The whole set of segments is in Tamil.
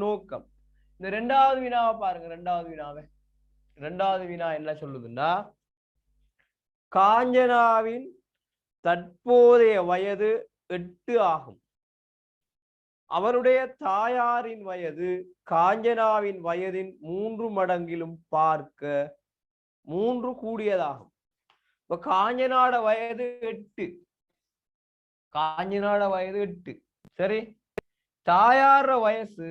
நோக்கம். இந்த இரண்டாவது வினாவை பாருங்க. இரண்டாவது வினா என்ன சொல்லுதுன்னா, காஞ்சனாவின் தற்போதைய வயது 8 ஆகும். அவருடைய தாயாரின் வயது காஞ்சனாவின் வயதின் 3 மடங்கிலும் பார்க்க 3 கூடியதாகும். இப்ப காஞ்சனாட வயது 8. காஞ்சனாட வயது 8. சரி, தாயார வயசு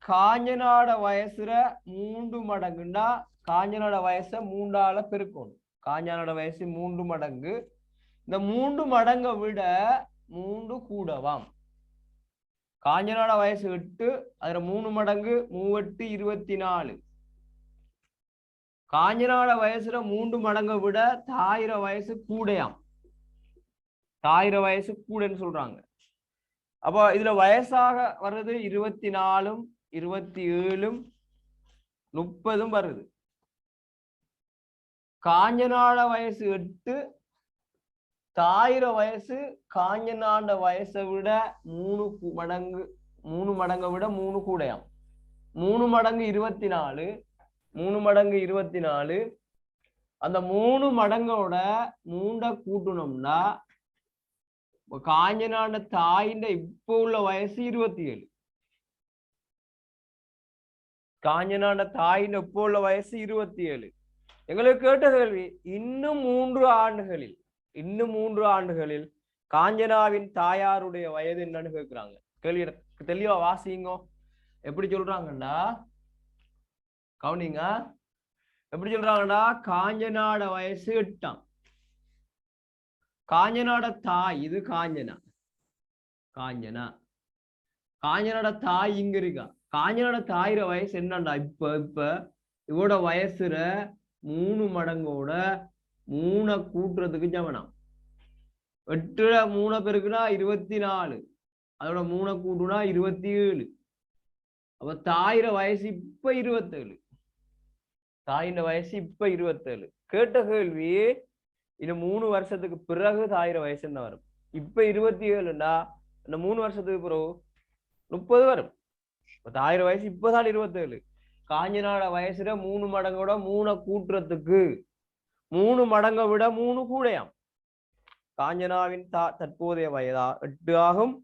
காஞ்சனாட வயசுல 3 மடங்குன்னா காஞ்சனாட வயசை 3ஆல பெருக்கணும். காஞ்சனாட வயசு 3 மடங்கு. இந்த 3 மடங்கை விட 3 கூடவாம். காஞ்சனாட வயசு 8, அதுல 3 மடங்கு 3 8 24. காஞ்சனாட வயசுல 3 மடங்கை விட தாயிர வயசு கூடையாம். தாயிர வயசு கூடன்னு சொல்றாங்க. அப்போ இதுல வயசாக வர்றது 24, 27, 30 வருது. காஞ்சனாட வயசு 8, தாயிர வயசு காஞ்சனாண்ட வயசை விட 3 மடங்கை விட 3 கூடையாம். 3 மடங்கு 24, 3 மடங்கு 24. அந்த 3 மடங்கோட 3 கூட்டணும்னா காஞ்சனாண்ட தாயிண்ட இப்ப உள்ள வயசு 27. காஞ்சனாண்ட தாயிண்ட இப்ப உள்ள வயசு 27. எங்களுக்கு கேட்ட கேள்வி, இன்னும் 3 ஆண்டுகளில் காஞ்சனாவின் தாயாருடைய வயது என்னன்னு கேட்கிறாங்க. கேள்வி தெளிவா வாசிங்க. எப்படி சொல்றாங்கன்னா, கவுனிங்க, எப்படி சொல்றாங்கன்னா, காஞ்சனாட வயசு 8. காஞ்சனாட தாய், இது காஞ்சனாட தாய் இங்க இருக்கா. காஞ்சனாட தாயிர வயசு என்னண்டா, இப்ப இவோட வயசுல 3 மடங்கோட 3 கூட்டுறதுக்கு ஜமனம். 8ல 3 பெருக்குனா 24, அதோட 3 கூட்டுனா 27. அப்ப தாயிர வயசு இப்ப 27. தாயின் வயசு இப்ப 27. கேட்ட கேள்வி, இன்னும் 3 வருஷத்துக்கு பிறகு தாயிர வயசு என்ன வரும்? இப்ப 27ண்டா இந்த 3 வருஷத்துக்கு பிறகு 30 வரும். தாயிர வயசு இப்பதான் 27. காஞ்சனாட வயசுல 3 மடங்கோட 3 கூட்டுறதுக்கு 3 மடங்கை விட 3 கூடையாம். காஞ்சனாவின் தற்போதைய வயதா 8 ஆகும்.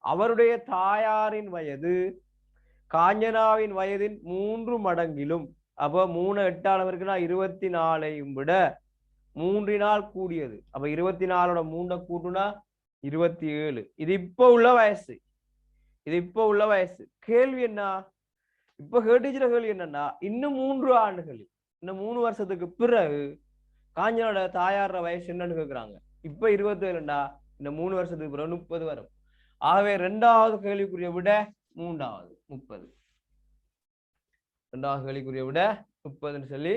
அவருடைய தாயாரின் வயது காஞ்சனாவின் வயதின் 3 மடங்கிலும், அப்ப 3 8 இருக்குன்னா 24ஐயும் விட 3 கூடியது. அப்ப 24ஓட 3 கூட்டுனா 27. இது இப்ப உள்ள வயசு. கேள்வி என்ன, இப்ப கேட்டுச்சுற கேள்வி என்னன்னா, இன்னும் 3 ஆண்டுகளில், இன்னும் 3 வருஷத்துக்கு பிறகு காஞ்சனோட தாயார வயசு என்னன்னு கேட்கிறாங்க. இப்ப 27ண்டா இந்த 3 வருஷத்துக்கு பிறகு 30 வரும். ஆகவே 2வது கேள்விக்குரிய விட 3வது 30. 2வது கேள்விக்குரிய விட 30ன்னு சொல்லி